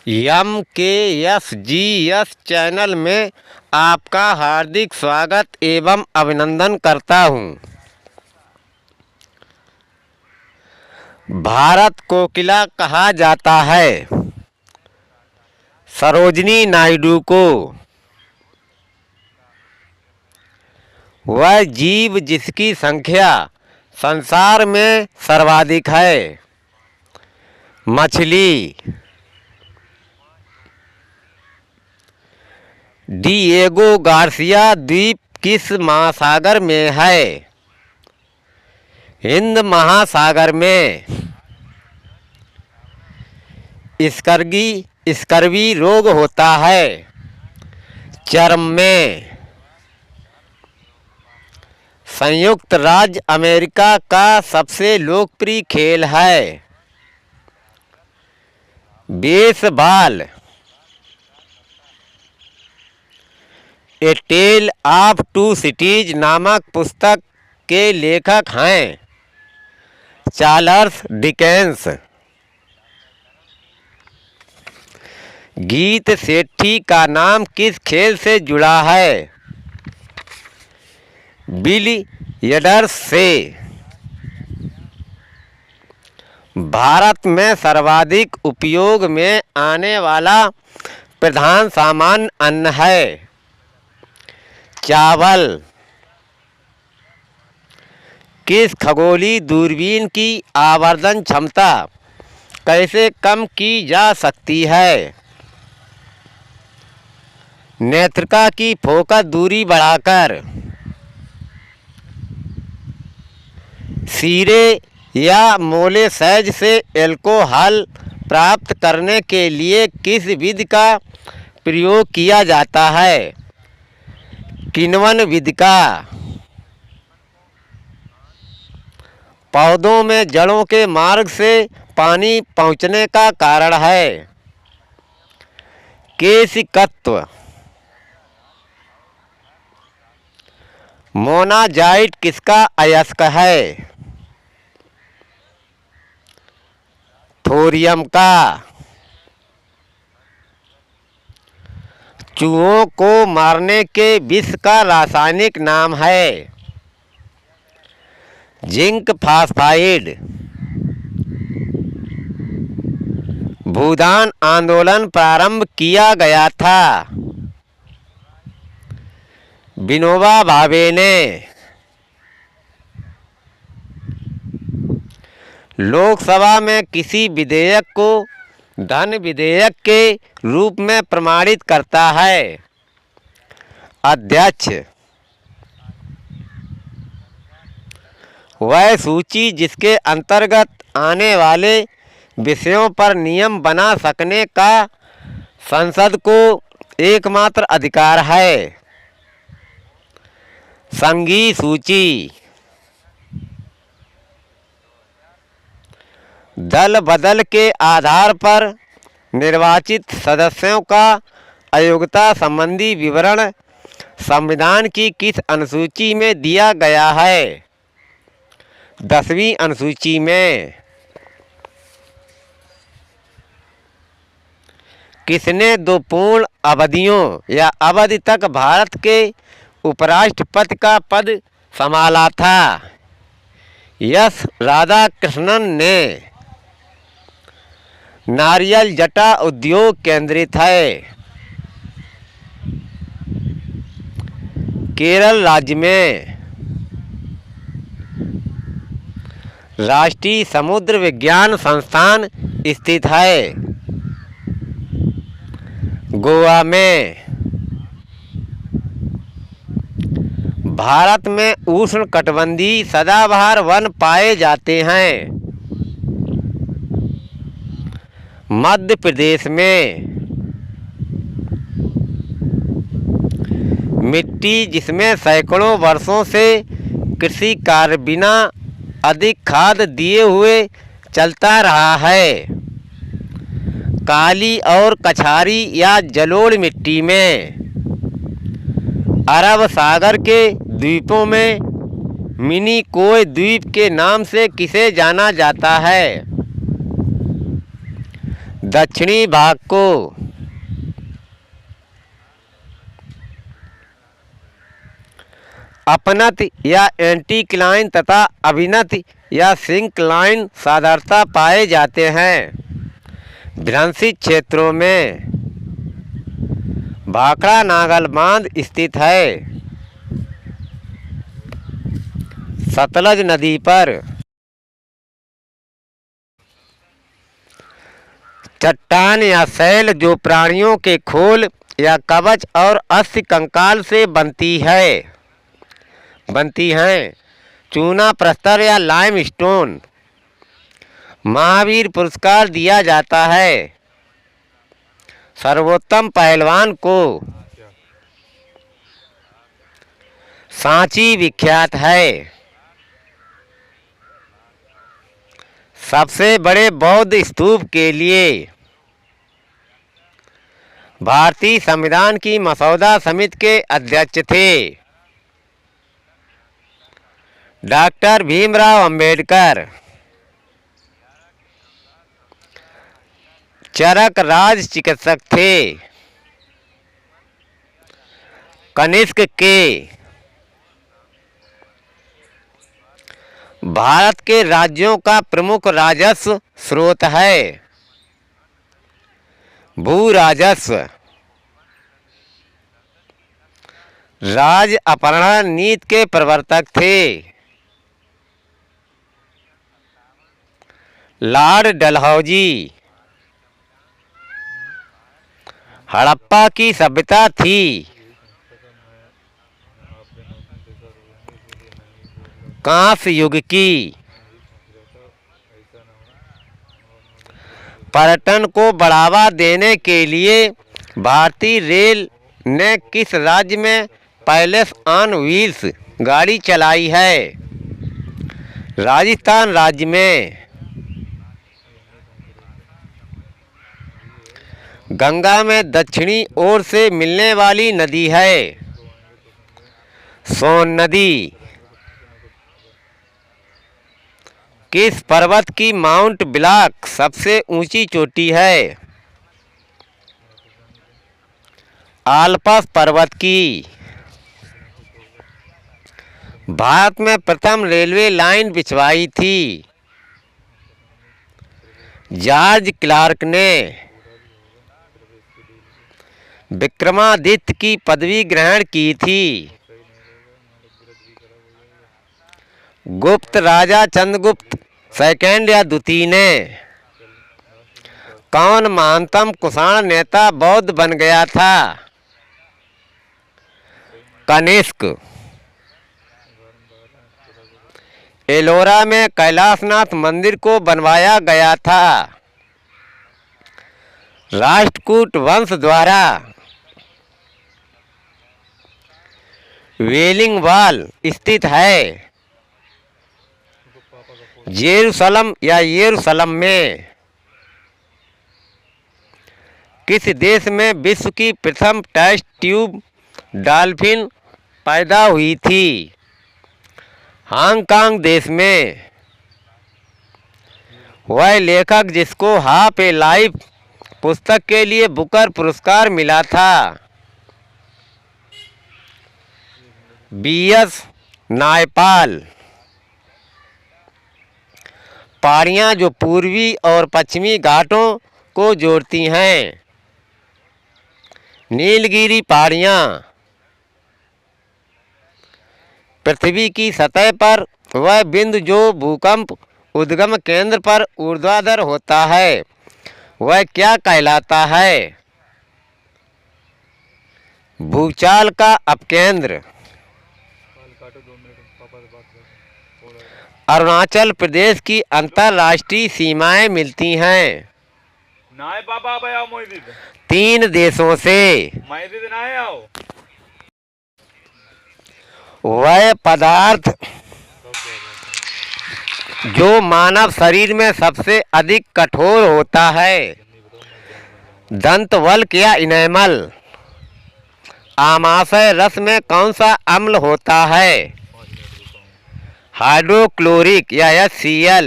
MKSGS channel में आपका हार्दिक स्वागत एवं अभिनंदन करता हूं। भारत कोकिला कहा जाता है सरोजिनी नायडू को। वह जीव जिसकी संख्या संसार में सर्वाधिक है। मछली। डिएगो गार्सिया द्वीप किस महासागर में है? हिंद महासागर में। स्कर्वी रोग होता है चर्म में। संयुक्त राज्य अमेरिका का सबसे लोकप्रिय खेल है baseball. A tale of two cities नामक पुस्तक के लेखक हैं चार्ल्स डिकेंस। गीत सेठी का नाम किस खेल से जुड़ा है? बिलियर्ड्स से। भारत में सर्वाधिक उपयोग में आने वाला प्रधान सामान्य अन्न है चावल। किस खगोलीय दूरबीन की आवर्धन क्षमता कैसे कम की जा सकती है? नेत्रिका की फोकस दूरी बढ़ाकर। सीरे या मोलेसेज से अल्कोहल प्राप्त करने के लिए किस विधि का प्रयोग किया जाता है? किण्वन विधि का। पौधों में जड़ों के मार्ग से पानी पहुँचने का कारण है केशिकत्व। मोनाजाइट किसका अयस्क है? थोरियम का। चूहों को मारने के विष का रासायनिक नाम है जिंक फास्फाइड। भूदान आंदोलन प्रारंभ किया गया था विनोबा भावे ने। लोकसभा में किसी विधेयक को धन विधेयक के रूप में प्रमाणित करता है अध्यक्ष। वह सूची जिसके अंतर्गत आने वाले विषयों पर नियम बना सकने का संसद को एकमात्र अधिकार है संघीय सूची। दल बदल के आधार पर निर्वाचित सदस्यों का अयोग्यता संबंधी विवरण संविधान की किस अनुसूची में दिया गया है? 10वीं अनुसूची में। किसने 2 पूर्ण अवधियों या अवधि तक भारत के उपराष्ट्रपति का पद संभाला था? एस राधाकृष्णन ने। नारियल जटा उद्योग केंद्रित है केरल राज्य में। राष्ट्रीय समुद्र विज्ञान संस्थान स्थित है गोवा में। भारत में उष्णकटिबंधीय सदाबहार वन पाए जाते हैं मध्य प्रदेश में। मिट्टी जिसमें सैकड़ों वर्षों से कृषि कार्य बिना अधिक खाद दिए हुए चलता रहा है काली और कछारी या जलोढ़ मिट्टी में। अरब सागर के द्वीपों में मिनिकोय द्वीप के नाम से किसे जाना जाता है? दक्षिणी भाग को अपनत या एंटीक्लाइन तथा अभिनत या सिंक्लाइन साधारणतः पाए जाते हैं। भ्रंशी क्षेत्रों में भाखड़ा नागल बांध स्थित है। सतलज नदी पर चट्टान या शैल जो प्राणियों के खोल या कवच और अस्थि कंकाल से बनती हैं। चूना प्रस्तर या लाइमस्टोन। महावीर पुरस्कार दिया जाता है। सर्वोत्तम पहलवान को सांची विख्यात है। सबसे बड़े बौद्ध स्तूप के लिए भारतीय संविधान की मसौदा समिति के अध्यक्ष थे डॉक्टर भीमराव अंबेडकर। चरक राज चिकित्सक थे। कनिष्क के भारत के राज्यों का प्रमुख राजस्व स्रोत है। भू राजस्व। राज अपहरण नीति के प्रवर्तक थे लॉर्ड डलहौजी। हड़प्पा की सभ्यता थी कांस्य युग की। पर्यटन को बढ़ावा देने के लिए भारतीय रेल ने किस राज्य में पैलेस ऑन व्हील्स गाड़ी चलाई है? राजस्थान राज्य में। गंगा में दक्षिणी ओर से मिलने वाली नदी है सोन नदी। किस पर्वत की माउंट ब्लैक सबसे ऊंची चोटी है? आल्प्स पर्वत की। भारत में प्रथम रेलवे लाइन बिछवाई थी जॉर्ज क्लार्क ने। विक्रमादित्य की पदवी ग्रहण की थी गुप्त राजा चंद्रगुप्त सेकंड या द्वितीय ने। कौन महानतम कुषाण नेता बौद्ध बन गया था? कनिष्क। एलोरा में कैलाशनाथ मंदिर को बनवाया गया था राष्ट्रकूट वंश द्वारा। वेलिंग वॉल स्थित है जेरूसलम या यरूशलम में। किस देश में विश्व की प्रथम टेस्ट ट्यूब डॉल्फिन पैदा हुई थी? हांगकांग देश में। वह लेखक जिसको हाफ ए लाइफ पुस्तक के लिए बुकर पुरस्कार मिला था? बीएस नायपाल। पहाड़ियाँ जो पूर्वी और पश्चिमी घाटों को जोड़ती हैं। नीलगिरी पहाड़ियाँ। पृथ्वी की सतह पर वह बिंदु जो भूकंप उद्गम केंद्र पर ऊर्ध्वाधर होता है वह क्या कहलाता है? भूचाल का अपकेंद्र। अरुणाचल प्रदेश की अंतर्राष्ट्रीय सीमाएं मिलती हैं 3 देशों से। वह पदार्थ जो मानव शरीर में सबसे अधिक कठोर होता है दंतवल्क या इनेमल। आमाशय रस में कौन सा अम्ल होता है? हाइड्रोक्लोरिक या HCl।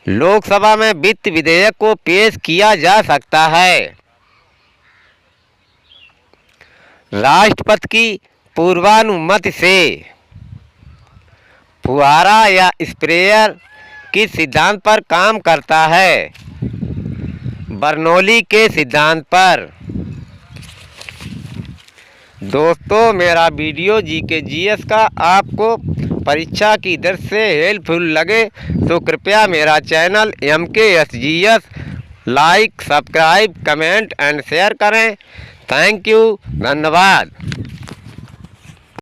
लोकसभा में वित्त विधेयक को पेश किया जा सकता है। राष्ट्रपति की पूर्वानुमति से फुहारा या स्प्रेयर किस सिद्धांत पर काम करता है? बर्नौली के सिद्धांत पर। दोस्तों, मेरा वीडियो जीके जीएस का आपको परीक्षा की दृष्टि से हेल्पफुल लगे तो कृपया मेरा channel MKSGS like, subscribe, comment and share करें। थैंक यू, धन्यवाद।